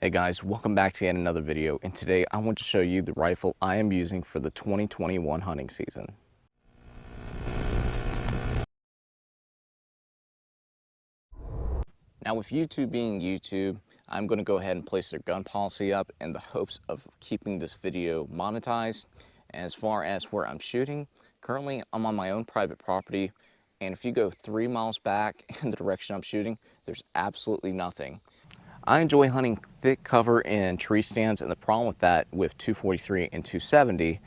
Hey guys, welcome back to yet another video, and today I want to show you the rifle I am using for the 2021 hunting season. Now with YouTube being YouTube, I'm going to go ahead and place their gun policy up in the hopes of keeping this video monetized. As far as where I'm shooting, currently I'm on my own private property, and if you go 3 miles back in the direction I'm shooting, there's absolutely nothing. I enjoy hunting thick cover in tree stands, and the problem with that with 243 and 270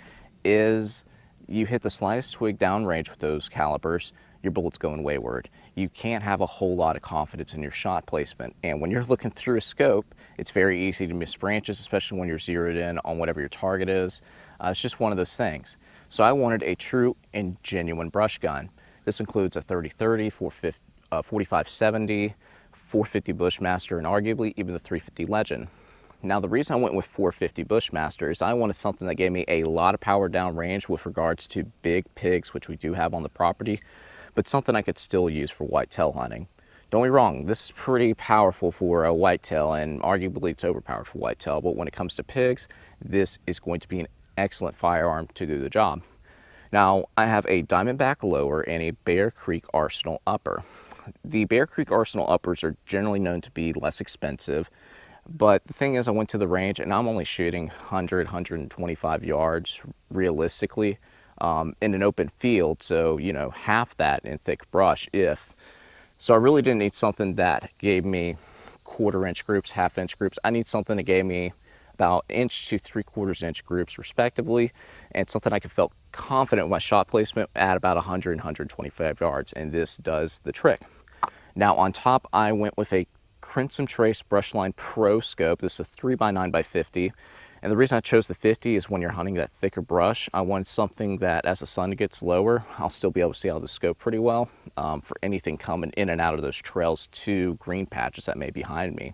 is you hit the slightest twig downrange with those calibers, your bullet's going wayward. You can't have a whole lot of confidence in your shot placement, and when you're looking through a scope, it's very easy to miss branches, especially when you're zeroed in on whatever your target is. It's just one of those things. So I wanted a true and genuine brush gun. This includes a 30-30, 45-70, 450 Bushmaster, and arguably even the 350 Legend. Now the reason I went with 450 Bushmaster is I wanted something that gave me a lot of power downrange with regards to big pigs, which we do have on the property, but something I could still use for whitetail hunting. Don't be wrong, this is pretty powerful for a whitetail, and arguably it's overpowered for whitetail, but when it comes to pigs, this is going to be an excellent firearm to do the job. Now I have a diamondback lower and a Bear Creek Arsenal upper. The Bear Creek Arsenal uppers are generally known to be less expensive, but the thing is I went to the range and I'm only shooting 100, 125 yards realistically in an open field, so you know, half that in thick brush if. So I really didn't need something that gave me 1/4 inch groups, 1/2 inch groups. I need something that gave me about 1 inch to 3/4 inch groups respectively, and something I could feel confident with my shot placement at about 100 and 125 yards, and this does the trick. Now on top, I went with a Crimson Trace Brushline Pro scope. This is a 3x9x50, and the reason I chose the 50 is when you're hunting that thicker brush, I wanted something that as the sun gets lower, I'll still be able to see out of the scope pretty well for anything coming in and out of those trails to green patches that may be behind me.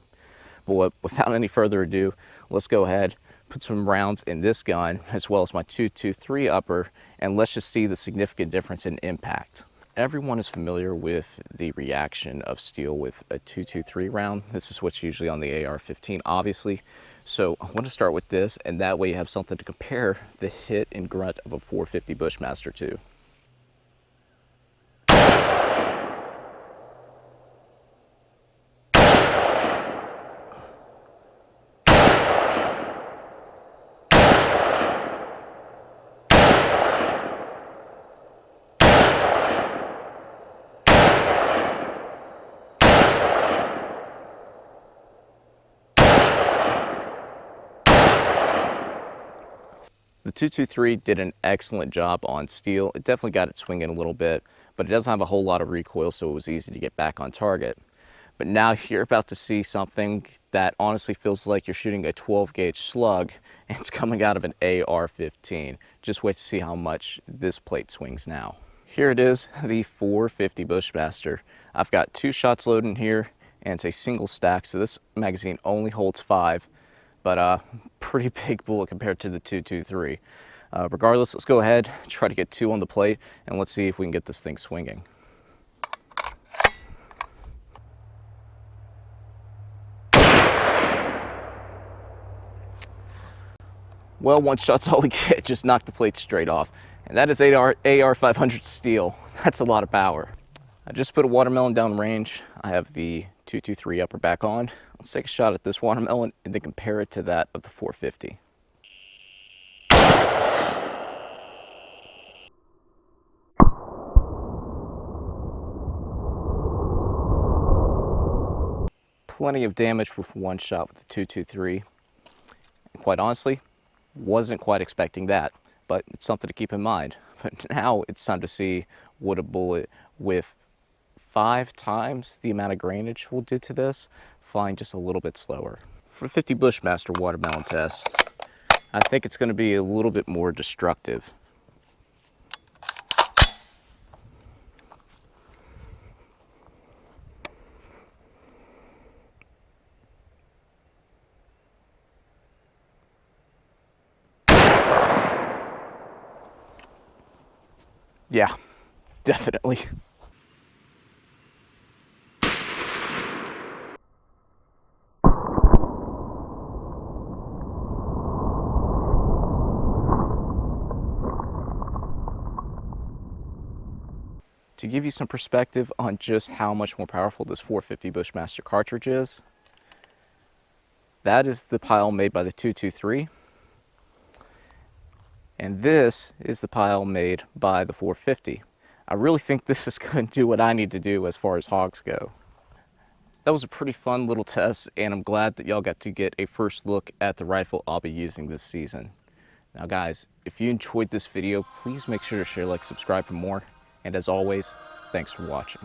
But without any further ado, let's go ahead, put some rounds in this gun as well as my 223 upper, and let's just see the significant difference in impact. Everyone is familiar with the reaction of steel with a 223 round. This is what's usually on the AR-15, obviously. So I want to start with this, and that way you have something to compare the hit and grunt of a 450 Bushmaster to. The 223 did an excellent job on steel. It definitely got it swinging a little bit, but it doesn't have a whole lot of recoil, so it was easy to get back on target. But now you're about to see something that honestly feels like you're shooting a 12 gauge slug, and it's coming out of an AR-15. Just wait to see how much this plate swings now. Here it is, the 450 Bushmaster. I've got 2 shots loaded in here, and it's a single stack, so this magazine only holds 5. But pretty big bullet compared to the 223. Regardless, let's go ahead, try to get 2 on the plate, and let's see if we can get this thing swinging. Well, 1 shot's all we get, just knocked the plate straight off. And that is AR-500 steel. That's a lot of power. I just put a watermelon down range. I have the 223 upper back on. Let's take a shot at this watermelon and then compare it to that of the 450. Plenty of damage with 1 shot with the 223. And quite honestly, wasn't quite expecting that, but it's something to keep in mind. But now it's time to see what a bullet with 5 times the amount of grainage will do to this, flying just a little bit slower. For 50 Bushmaster watermelon test, I think it's going to be a little bit more destructive. Yeah, definitely. To give you some perspective on just how much more powerful this 450 Bushmaster cartridge is, that is the pile made by the 223, and this is the pile made by the 450. I really think this is going to do what I need to do as far as hogs go. That was a pretty fun little test, and I'm glad that y'all got to get a first look at the rifle I'll be using this season. Now guys, if you enjoyed this video, please make sure to share, like, subscribe for more, and as always, thanks for watching.